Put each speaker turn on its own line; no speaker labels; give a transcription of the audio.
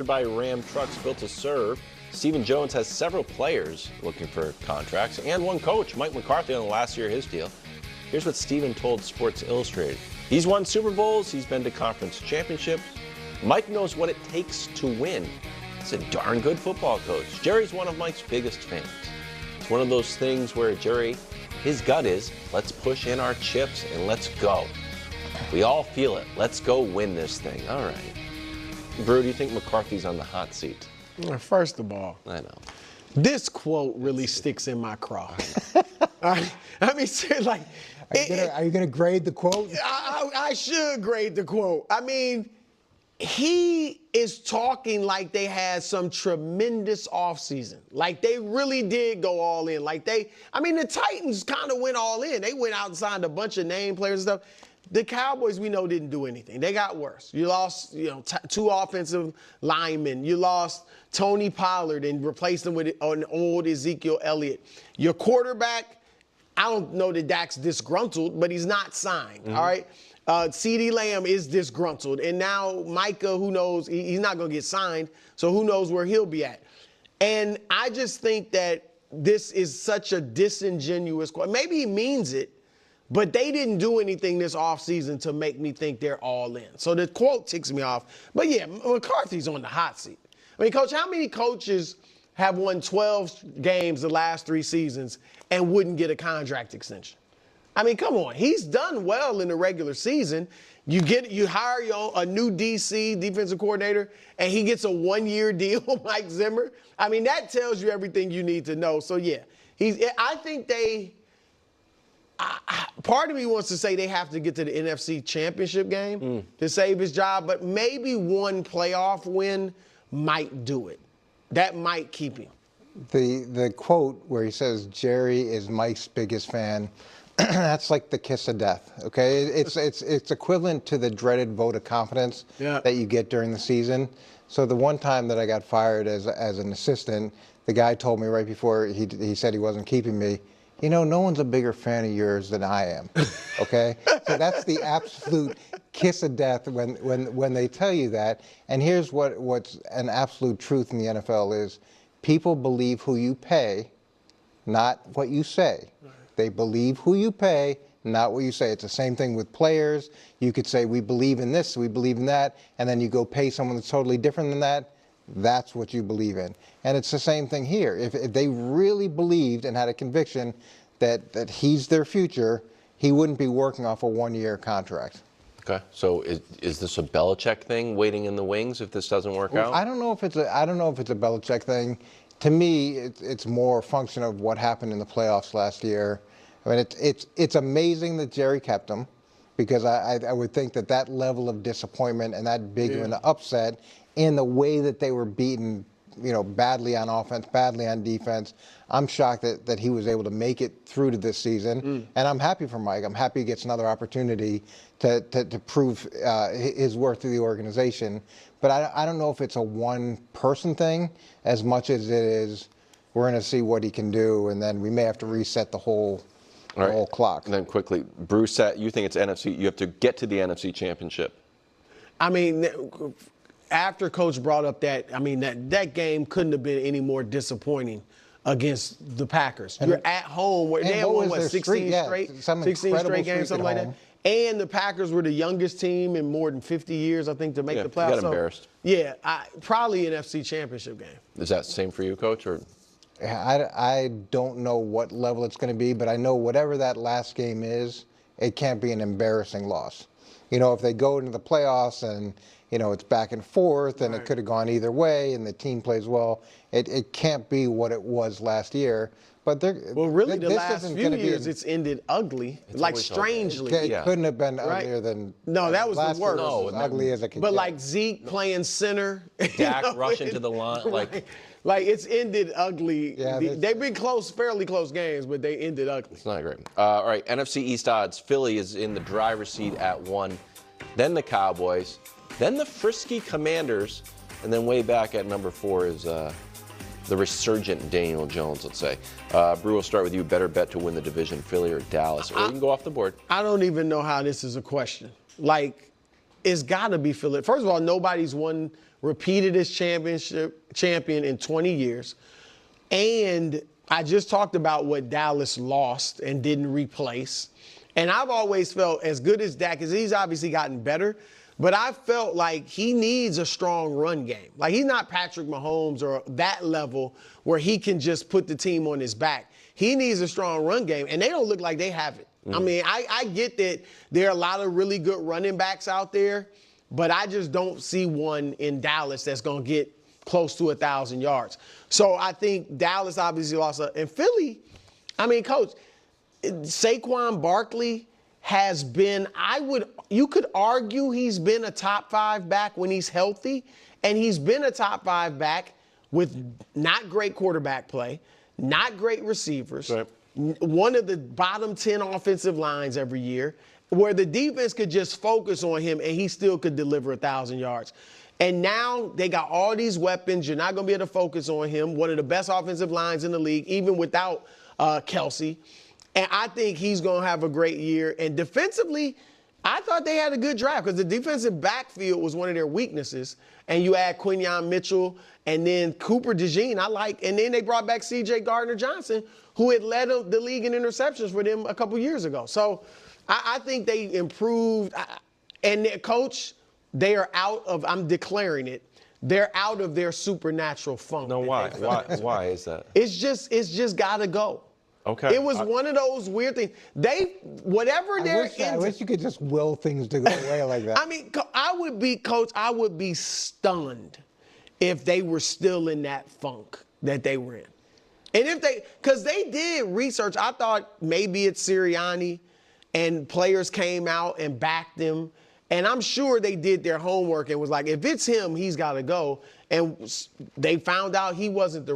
by Ram trucks built to serve. Stephen Jones has several players looking for contracts and one coach, Mike McCarthy, on the last year of his deal. Here's what Stephen told Sports Illustrated. He's won Super Bowls. He's been to conference championships. Mike knows what it takes to win. He's a darn good football coach. Jerry's one of Mike's biggest fans. It's one of those things where Jerry, his gut is, let's push in our chips and let's go. We all feel it. Let's go win this thing. All right. Brew, do you think McCarthy's on the hot seat?
First of all,
I know.
This quote really sticks in my craw. I mean, like,
are you going to grade the quote?
I should grade the quote. I mean, he is talking like they had some tremendous offseason. Like they really did go all in. The Titans kind of went all in. They went out and signed a bunch of name players and stuff. The Cowboys, we know, didn't do anything. They got worse. You lost, two offensive linemen. You lost Tony Pollard and replaced him with an old Ezekiel Elliott. Your quarterback, I don't know that Dak's disgruntled, but he's not signed, all right? CeeDee Lamb is disgruntled. And now Micah, who knows, he's not going to get signed, so who knows where he'll be at. And I just think that this is such a disingenuous quote. Maybe he means it, but they didn't do anything this offseason to make me think they're all in. So the quote ticks me off. But, yeah, McCarthy's on the hot seat. I mean, Coach, how many coaches have won 12 games the last 3 seasons and wouldn't get a contract extension? I mean, come on. He's done well in the regular season. You hire a new DC, defensive coordinator, and he gets a 1-year deal, Mike Zimmer. I mean, that tells you everything you need to know. So, yeah, I think they – part of me wants to say they have to get to the NFC Championship game to save his job, but maybe one playoff win might do it. That might keep him.
The quote where he says Jerry is Mike's biggest fan, that's like the kiss of death. Okay, it's equivalent to the dreaded vote of confidence that you get during the season. So the one time that I got fired as an assistant, the guy told me right before he said he wasn't keeping me, no one's a bigger fan of yours than I am, okay? So that's the absolute kiss of death when they tell you that. And here's what's an absolute truth in the NFL is people believe who you pay, not what you say. They believe who you pay, not what you say. It's the same thing with players. You could say, we believe in this, we believe in that, and then you go pay someone that's totally different than that. That's what you believe in. And it's the same thing here. If they really believed and had a conviction that he's their future, he wouldn't be working off a 1-year contract.
Okay. So is this a Belichick thing waiting in the wings if this doesn't work out?
I don't know if it's a Belichick thing. To me, it's more a function of what happened in the playoffs last year. I mean, it's amazing that Jerry kept him, because I would think that level of disappointment and that big of an upset in the way that they were beaten, badly on offense, badly on defense. I'm shocked that he was able to make it through to this season. And I'm happy for Mike. I'm happy he gets another opportunity to prove his worth to the organization. But I don't know if it's a one-person thing as much as it is we're going to see what he can do, and then we may have to reset the whole clock.
And then quickly, Bruce, you think it's NFC. You have to get to the NFC Championship.
I mean, after Coach brought up that game couldn't have been any more disappointing against the Packers. You're at home. They had won, 16 straight? 16 straight games, something like that. And the Packers were the youngest team in more than 50 years, I think, to make the playoffs.
Got embarrassed.
Yeah, probably an NFC Championship game.
Is that the same for you, Coach? Or
I don't know what level it's going to be, but I know whatever that last game is, it can't be an embarrassing loss. If they go into the playoffs and, it's back and forth and it could have gone either way and the team plays well, it can't be what it was last year. But the
last few years it's ended ugly, strangely.
It couldn't have been uglier than.
No, that was the worst.
No, ugly as it could.
But like Zeke playing center,
Dak rushing to the line,
like it's ended ugly. Yeah, they've been fairly close games, but they ended ugly.
It's not great. All right, NFC East odds. Philly is in the driver's seat at 1, then the Cowboys, then the frisky Commanders, and then way back at number 4 is the resurgent Daniel Jones, let's say. Brew, we'll start with you. Better bet to win the division, Philly or Dallas? Or you can go off the board.
I don't even know how this is a question. It's got to be Philly. First of all, nobody's won repeated as champion in 20 years. And I just talked about what Dallas lost and didn't replace. And I've always felt, as good as Dak is, he's obviously gotten better, but I felt like he needs a strong run game. Like, he's not Patrick Mahomes or that level where he can just put the team on his back. He needs a strong run game, and they don't look like they have it. I mean, I get that there are a lot of really good running backs out there, but I just don't see one in Dallas that's going to get close to 1,000 yards. So I think Dallas obviously lost. And Philly, I mean, Coach, Saquon Barkley has been, you could argue he's been a top 5 back when he's healthy, and he's been a top 5 back with not great quarterback play, not great receivers, right, one of the bottom 10 offensive lines every year, where the defense could just focus on him and he still could deliver 1,000 yards. And now they got all these weapons. You're not going to be able to focus on him. One of the best offensive lines in the league, even without Kelsey. And I think he's going to have a great year. And defensively, I thought they had a good draft because the defensive backfield was one of their weaknesses. And you add Quinyon Mitchell and then Cooper DeJean, I like. And then they brought back C.J. Gardner-Johnson, who had led the league in interceptions for them a couple years ago. So I think they improved. And their coach, they are out of, I'm declaring it, they're out of their supernatural funk.
No, why? Why is that?
It's just got to go.
Okay.
It was one of those weird things. I
wish you could just will things to go away like that.
I mean, I would be stunned if they were still in that funk that they were in. And because they did research, I thought maybe it's Sirianni, and players came out and backed him. And I'm sure they did their homework and was like, if it's him, he's got to go. And they found out he wasn't the